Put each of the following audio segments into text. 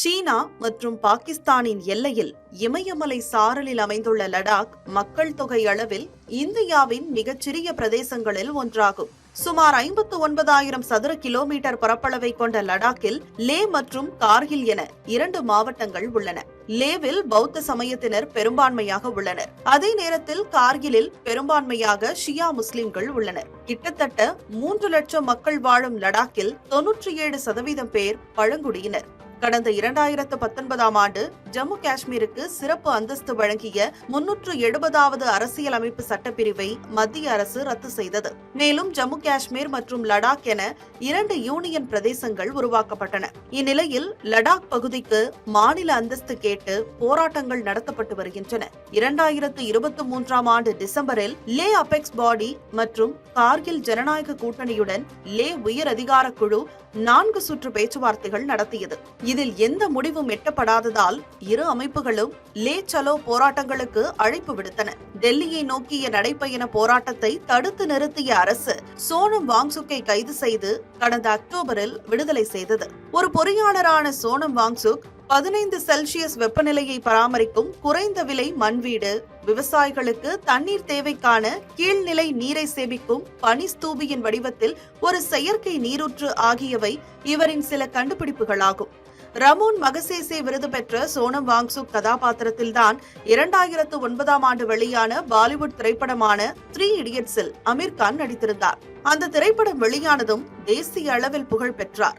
சீனா மற்றும் பாகிஸ்தானின் எல்லையில் இமயமலை சாரலில் அமைந்துள்ள லடாக் மக்கள் தொகை அளவில் இந்தியாவின் மிகச்சிறிய பிரதேசங்களில் ஒன்றாகும். சுமார் 59,000 சதுர கிலோமீட்டர் பரப்பளவை கொண்ட லடாக்கில் லே மற்றும் கார்கில் என 2 மாவட்டங்கள் உள்ளன. லேவில் பௌத்த சமயத்தினர் பெரும்பான்மையாக உள்ளனர். அதே நேரத்தில் கார்கிலில் பெரும்பான்மையாக ஷியா முஸ்லிம்கள் உள்ளனர். கிட்டத்தட்ட 3 லட்சம் மக்கள் வாழும் லடாக்கில் 97% பேர் பழங்குடியினர். கடந்த 2019ஆம் ஆண்டு ஜம்மு காஷ்மீருக்கு சிறப்பு அந்தஸ்து வழங்கிய 370வது அரசியலமைப்பு சட்டப்பிரிவை மத்திய அரசு ரத்து செய்தது. மேலும் ஜம்மு காஷ்மீர் மற்றும் லடாக் என 2 யூனியன் பிரதேசங்கள் உருவாக்கப்பட்டன. இந்நிலையில் லடாக் பகுதிக்கு மாநில அந்தஸ்து கேட்டு போராட்டங்கள் நடத்தப்பட்டு வருகின்றன. 2023ஆம் ஆண்டு டிசம்பரில் லே அபெக்ஸ் பாடி மற்றும் கார்கில் ஜனநாயக கூட்டணியுடன் லே உயர் அதிகார குழு 4 சுற்று பேச்சுவார்த்தைகள் நடத்தியது. இதில் எந்த முடிவும் எட்டப்படாததால் இரு அமைப்புகளும் லே சலோ போராட்டங்களுக்கு அழைப்பு விடுத்தன. டெல்லியை நோக்கிய நடைபயண போராட்டத்தை தடுத்து நிறுத்திய அரசு சோனம் வாங்சுக்கை கைது செய்து கடந்த அக்டோபரில் விடுதலை செய்தது. ஒரு பொறியாளரான சோனம் வாங்சுக் 15 செல்சியஸ் வெப்பநிலையை பராமரிக்கும் குறைந்த விலை மண்வீடு, விவசாயிகளுக்கு தண்ணீர் தேவைக்கான கீழ்நிலை நீரை சேமிக்கும் பனிஸ்தூபியின் வடிவத்தில் ஒரு செயற்கை நீரூற்று ஆகியவை இவரின் சில கண்டுபிடிப்புகளாகும். ரமோன் மகசேசே விருது பெற்ற சோனம் வாங்சுக் கதாபாத்திரத்தில்தான் 2009ஆம் ஆண்டு வெளியான பாலிவுட் திரைப்படமான 3 இடியட்ஸில் அமீர்கான் நடித்திருந்தார். அந்த திரைப்படம் வெளியானதும் தேசிய அளவில் புகழ் பெற்றார்.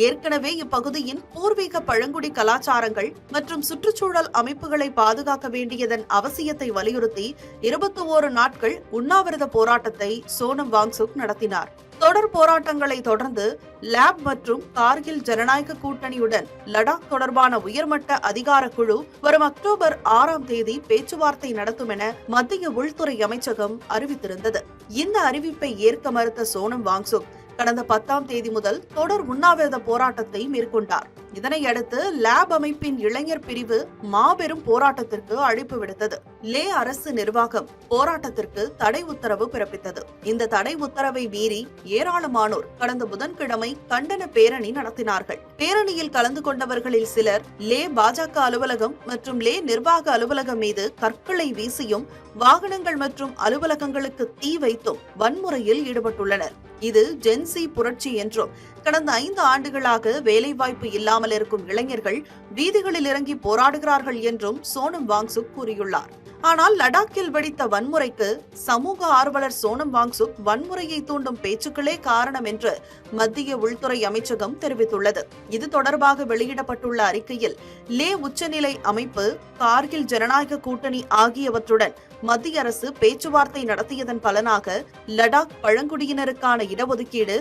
ஏற்கனவே இப்பகுதியின் பூர்வீக பழங்குடி கலாச்சாரங்கள் மற்றும் சுற்றுச்சூழல் அமைப்புகளை பாதுகாக்க வேண்டியதன் அவசியத்தை வலியுறுத்தி 21 நாட்கள் உண்ணாவிரத போராட்டத்தை சோனம் வாங்சுக் நடத்தினார். தொடர் போராட்டங்களை தொடர்ந்து லேப் மற்றும் கார்கில் ஜனநாயக கூட்டணியுடன் லடாக் தொடர்பான உயர்மட்ட அதிகார குழு வரும் அக்டோபர் 6ஆம் தேதி பேச்சுவார்த்தை நடத்தும் என மத்திய உள்துறை அமைச்சகம் அறிவித்திருந்தது. இந்த அறிவிப்பை ஏற்க மறுத்த சோனம் வாங்சுக் கடந்த 10ஆம் தேதி முதல் தொடர் உண்ணாவிரத போராட்டத்தை மேற்கொண்டார். இதனையடுத்து லேப் அமைப்பின் இளைஞர் பிரிவு மாபெரும் போராட்டத்திற்கு அழைப்பு விடுத்தது. லே அரசு நிர்வாகம் போராட்டத்திற்கு தடை உத்தரவு பிறப்பித்தது. இந்த தடை உத்தரவை மீறி ஏராளமானோர் கடந்த புதன்கிழமை கண்டன பேரணி நடத்தினார்கள். பேரணியில் கலந்து கொண்டவர்களில் சிலர் லே பாஜக அலுவலகம் மற்றும் லே நிர்வாக அலுவலகம் மீது கற்களை வீசியும் வாகனங்கள் மற்றும் அலுவலகங்களுக்கு தீ வைத்தும் வன்முறையில் ஈடுபட்டுள்ளனர். இது ஜென்சி புரட்சி என்றும் கடந்த 5 ஆண்டுகளாக வேலைவாய்ப்பு இல்லாமல் இருக்கும் இளைஞர்கள் வீதிகளில் இறங்கி போராடுகிறார்கள் என்றும் சோனம் வாங்சுக் கூறியுள்ளார். ஆனால் லடாக்கில் வெடித்த வன்முறைக்கு சமூக ஆர்வலர் சோனம் வாங்சுக் வன்முறையை தூண்டும் பேச்சுக்களே காரணம் என்று மத்திய உள்துறை அமைச்சகம் தெரிவித்துள்ளது. இது தொடர்பாக வெளியிடப்பட்டுள்ள அறிக்கையில் லே உச்சநிலை அமைப்பு, கார்கில் ஜனநாயக கூட்டணி ஆகியவற்றுடன் மத்திய அரசு பேச்சுவார்த்தை நடத்தியதன் பலனாக லடாக் பழங்குடியினருக்கான இடஒதுக்கீடு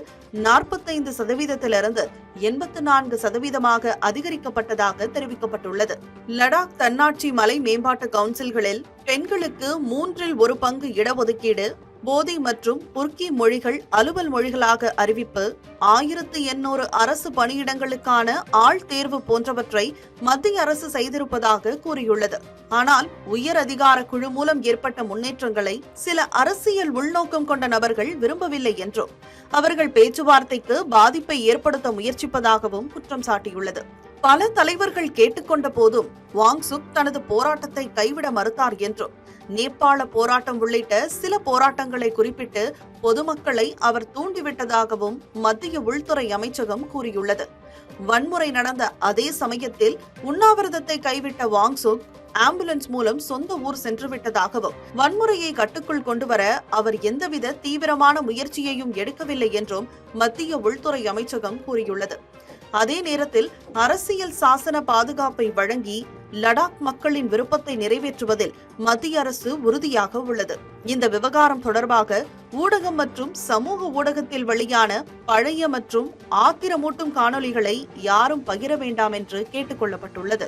45%இலிருந்து 84% அதிகரிக்கப்பட்டதாக தெரிவிக்கப்பட்டுள்ளது. லடாக் தன்னாட்சி மலை மேம்பாட்டு கவுன்சில்களில் பெண்களுக்கு 1/3 பங்கு இடஒதுக்கீடு, போதி மற்றும் புர்கி மொழிகள் அலுவல் மொழிகளாக அறிவிப்பு, 1800 அரசு பணியிடங்களுக்கான ஆள் தேர்வு போன்றவற்றை மத்திய அரசு செய்திருப்பதாக கூறியுள்ளது. ஆனால் உயர் அதிகார குழு மூலம் ஏற்பட்ட முன்னேற்றங்களை சில அரசியல் உள்நோக்கம் கொண்ட நபர்கள் விரும்பவில்லை என்றும் அவர்கள் பேச்சுவார்த்தைக்கு பாதிப்பை ஏற்படுத்த முயற்சிப்பதாகவும் குற்றம் சாட்டியுள்ளது. பல தலைவர்கள் கேட்டுக்கொண்ட போதும் வாங்சுக் தனது போராட்டத்தை கைவிட மறுத்தார் என்றும் நேபாள போராட்டம் உள்ளிட்ட சில போராட்டங்களை குறிப்பிட்டு பொதுமக்களை அவர் தூண்டிவிட்டதாகவும் மத்திய உள்துறை அமைச்சகம் கூறியுள்ளது. வன்முறை நடந்த அதே சமயத்தில் உண்ணாவிரதத்தை கைவிட்ட வாங்சுக் ஆம்புலன்ஸ் மூலம் சொந்த ஊர் சென்றுவிட்டதாகவும் வன்முறையை கட்டுக்குள் கொண்டுவர அவர் எந்தவித தீவிரமான முயற்சியையும் எடுக்கவில்லை என்றும் மத்திய உள்துறை அமைச்சகம் கூறியுள்ளது. அதே நேரத்தில் அரசியல் சாசன பாதுகாப்பை வழங்கி லடாக் மக்களின் விருப்பத்தை நிறைவேற்றுவதில் மத்திய அரசு உறுதியாக உள்ளது. இந்த விவகாரம் தொடர்பாக ஊடகம் மற்றும் சமூக ஊடகத்தில் வெளியான பழைய மற்றும் ஆத்திரமூட்டும் காணொலிகளை யாரும் பகிர வேண்டாம் என்று கேட்டுக் கொள்ளப்பட்டுள்ளது.